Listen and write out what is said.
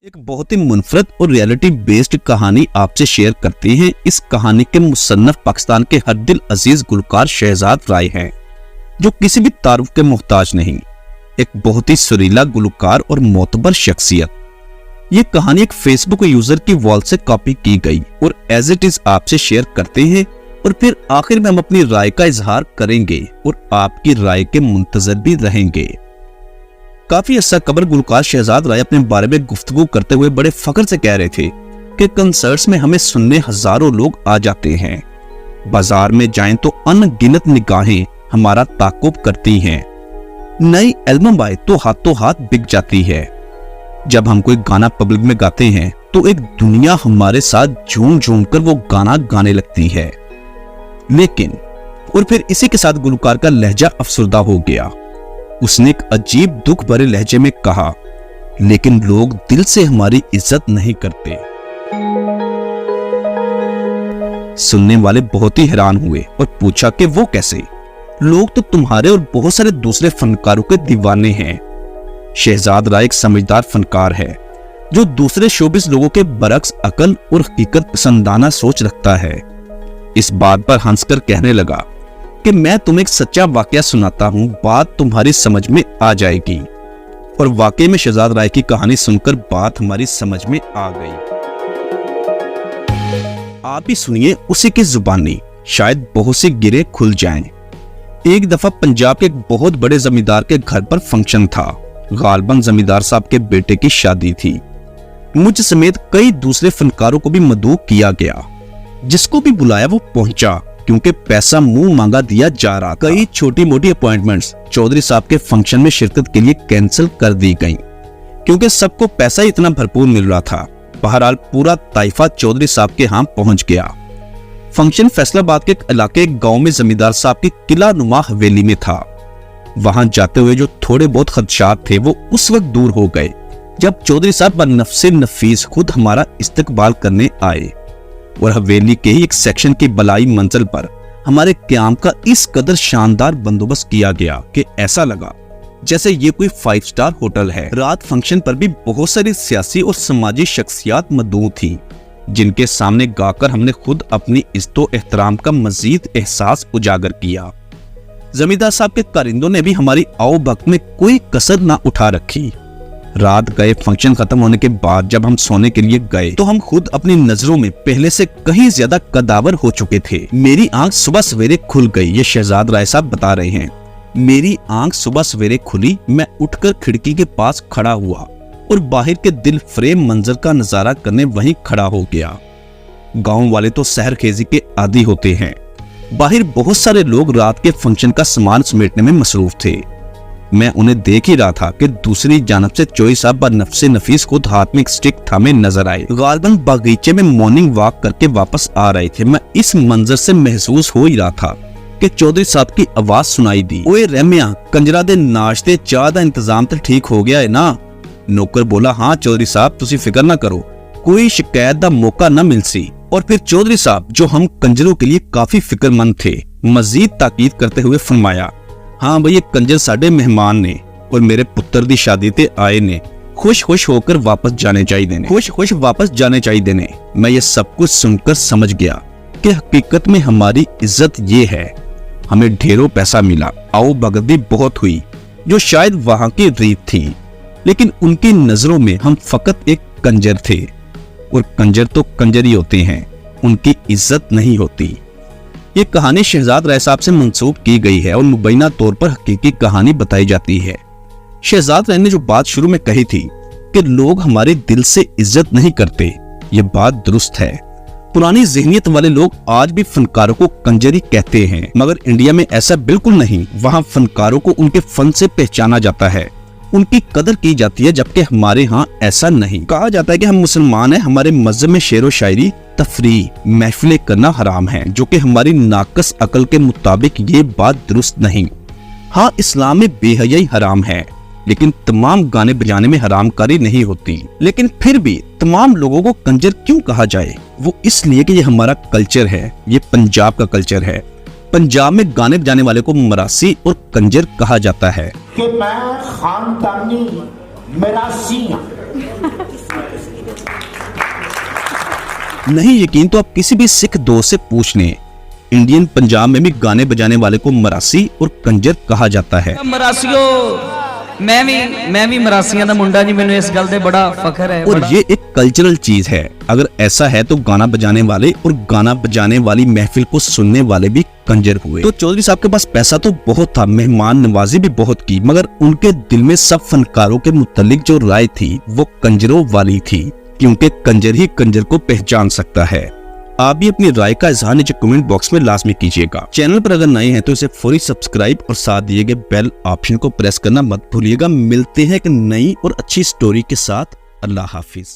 एक बहुत ही मुनफरद और रियलिटी बेस्ड कहानी आपसे शेयर करते हैं। इस कहानी के मुसन्नफ पाकिस्तान के हर दिल अजीज गुलकार शहजाद राय हैं, जो किसी भी तारुफ के मोहताज नहीं। एक बहुत ही सुरीला गुलकार और मोतबर शख्सियत। ये कहानी एक फेसबुक यूजर की वॉल से कॉपी की गई और एज इट इज आपसे शेयर करते हैं और फिर आखिर में हम अपनी राय का इजहार करेंगे और आपकी राय के मुंतजर भी रहेंगे। काफी अर्सा कबल गुलकार शहजाद राय अपने बारे में गुफ्तगू करते हुए बड़े फख्र से कह रहे थे कि कंसर्ट्स में हमें सुनने हजारों लोग आ जाते हैं। बाजार में जाएं तो अनगिनत निगाहें हमारा ताकुब करती हैं। नई एल्बम आए तो हाथों हाथ बिक जाती है। जब हम कोई गाना पब्लिक में गाते हैं तो एक दुनिया हमारे साथ झूम झूम कर वो गाना गाने लगती है। लेकिन और फिर इसी के साथ गुलकार का लहजा अफसरदा हो गया। उसने एक अजीब दुख भरे लहजे में कहा, लेकिन लोग दिल से हमारी इज्जत नहीं करते। सुनने वाले बहुत ही हैरान हुए और पूछा कि वो कैसे? लोग तो तुम्हारे और बहुत सारे दूसरे फनकारों के दीवाने हैं। शहजाद राय एक समझदार फनकार है जो दूसरे शोबिस लोगों के बरक्स अकल और हकीकत पसंदाना सोच रखता है। इस बात पर हंसकर कहने लगा कि मैं तुम्हें एक सच्चा वाकया सुनाता हूं, बात तुम्हारी समझ में आ जाएगी। और वाकई में शहजाद राय की कहानी सुनकर बात हमारी समझ में आ गई। आप ही सुनिए उसी की जुबानी, शायद बहुत से गिरे खुल जाएं। एक दफा पंजाब के एक बहुत बड़े जमींदार के घर पर फंक्शन था। गालबन जमींदार साहब के बेटे की शादी थी। मुझ समेत कई दूसरे फनकारों को भी मदऊ किया गया। जिसको भी बुलाया वो पहुंचा, क्योंकि पैसा मुंह मांगा दिया जा रहा था। कई छोटी मोटी अपॉइंटमेंट्स चौधरी साहब के फंक्शन में शिरकत के लिए कैंसिल कर दी गईं, क्योंकि सबको पैसा इतना भरपूर मिल रहा था। बहरहाल पूरा ताइफा चौधरी साहब के यहाँ पहुंच गया। फंक्शन फैसलाबाद के इलाके गांव में जमींदार साहब की किला नुमा हवेली में था। वहां जाते हुए जो थोड़े बहुत खदशात थे वो उस वक्त दूर हो गए जब चौधरी साहब बन्नफ्से नफीस खुद हमारा इस्तकबाल करने आए और हवेली के ही एक सेक्शन की बलाई मंजिल पर हमारे क्याम का इस कदर शानदार बंदोबस्त किया गया कि ऐसा लगा जैसे ये कोई 5 स्टार होटल है। रात फंक्शन पर भी बहुत सारी सियासी और समाजी शख्सियात मदऊ थी, जिनके सामने गाकर हमने खुद अपनी इज्जत एहतराम का मजीद एहसास उजागर किया। जमींदार साहब के कारिंदों ने भी हमारी आओ भक्त में कोई कसर ना उठा रखी। रात गए फंक्शन खत्म होने के बाद जब हम सोने के लिए गए तो हम खुद अपनी नजरों में पहले से कहीं ज्यादा कदावर हो चुके थे। मेरी आंख सुबह सवेरे खुल गई, ये शहजाद राय साहब बता रहे हैं। मेरी आंख सुबह सवेरे खुली, मैं उठकर खिड़की के पास खड़ा हुआ और बाहर के दिल फ्रेम मंजर का नजारा करने वहीं खड़ा हो गया। गाँव वाले तो सहरखेजी के आदी होते हैं। बाहर बहुत सारे लोग रात के फंक्शन का सामान समेटने में मसरूफ थे। मैं उन्हें देख ही रहा था कि दूसरी जानब से चौधरी साहब बन्नफ्से नफीस खुद हाथ में एक स्टिक थामे नजर आए। गालबन बागीचे में मॉर्निंग वॉक करके वापस आ रहे थे। मैं इस मंजर से महसूस हो ही रहा था कि चौधरी साहब की आवाज सुनाई दी, ओए रहमिया, कंजरा दे नाश्ते चाह दा इंतजाम तो ठीक हो गया है ना? नौकर बोला, हाँ चौधरी साहब, तुसी फिक्र ना करो, कोई शिकायत दा मौका न मिल सी। और फिर चौधरी साहब, जो हम कंजरों के लिए काफी फिक्रमंद थे, मजीद ताकीद करते हुए फरमाया, हाँ भई, ये कंजर साडे मेहमान ने और मेरे पुत्र दी शादी ते आए ने। खुश खुश होकर वापस जाने चाहिए ने, खुश खुश वापस जाने चाहिए ने। मैं ये सब कुछ सुनकर समझ गया कि हकीकत में हमारी इज्जत ये है। हमें ढेरों पैसा मिला, आओ भगत भी बहुत हुई, जो शायद वहां की रीत थी, लेकिन उनकी नजरों में हम फकत एक कंजर थे। और कंजर तो कंजर ही होते हैं, उनकी इज्जत नहीं होती। ये कहानी शहजाद राय साहब से मंसूब की गई है और मुबैना तौर पर हकीकी कहानी बताई जाती है। शहजाद राय ने जो बात शुरू में कही थी कि लोग हमारे दिल से इज्जत नहीं करते, ये बात दुरुस्त है। पुरानी ज़हनियत वाले लोग आज भी फनकारों को कंजरी कहते हैं, मगर इंडिया में ऐसा बिल्कुल नहीं। वहाँ फनकारों को उनके फन से पहचाना जाता है, उनकी कदर की जाती है, जबकि हमारे यहाँ ऐसा नहीं। कहा जाता है कि हम मुसलमान हैं, हमारे मजहब में शेर व शायरी, तफरी, महफिलें करना हराम है, जो कि हमारी नाकस अकल के मुताबिक ये बात दुरुस्त नहीं। हाँ, इस्लाम में बेहयाई हराम है, लेकिन तमाम गाने बजाने में हरामकारी नहीं होती। लेकिन फिर भी तमाम लोगों को कंजर क्यों कहा जाए? वो इसलिए कि ये हमारा कल्चर है, ये पंजाब का कल्चर है। पंजाब में गाने बजाने वाले को मरासी और कंजर कहा जाता है। कि मैं खानदानी मरासी नहीं यकीन तो आप किसी भी सिख दोस्त से पूछ लें। इंडियन पंजाब में भी गाने बजाने वाले को मरासी और कंजर कहा जाता है। मरासियो मैं भी मरासियां दा मुंडा जी, मैंने इस गल ते बड़ा फखर है। और ये एक कल्चरल चीज है। अगर ऐसा है तो गाना बजाने वाले और गाना बजाने वाली महफिल को सुनने वाले भी कंजर हुए। तो चौधरी साहब के पास पैसा तो बहुत था, मेहमान नवाजी भी बहुत की, मगर उनके दिल में सब फनकारों के मुतालिक जो राय थी वो कंजरों वाली थी, क्योंकि कंजर ही कंजर को पहचान सकता है। आप भी अपनी राय का इजहार नीचे कमेंट बॉक्स में लाजमी कीजिएगा। चैनल पर अगर नए हैं तो इसे फौरी सब्सक्राइब और साथ दिए गए बेल ऑप्शन को प्रेस करना मत भूलिएगा। मिलते हैं एक नई और अच्छी स्टोरी के साथ। अल्लाह हाफिज।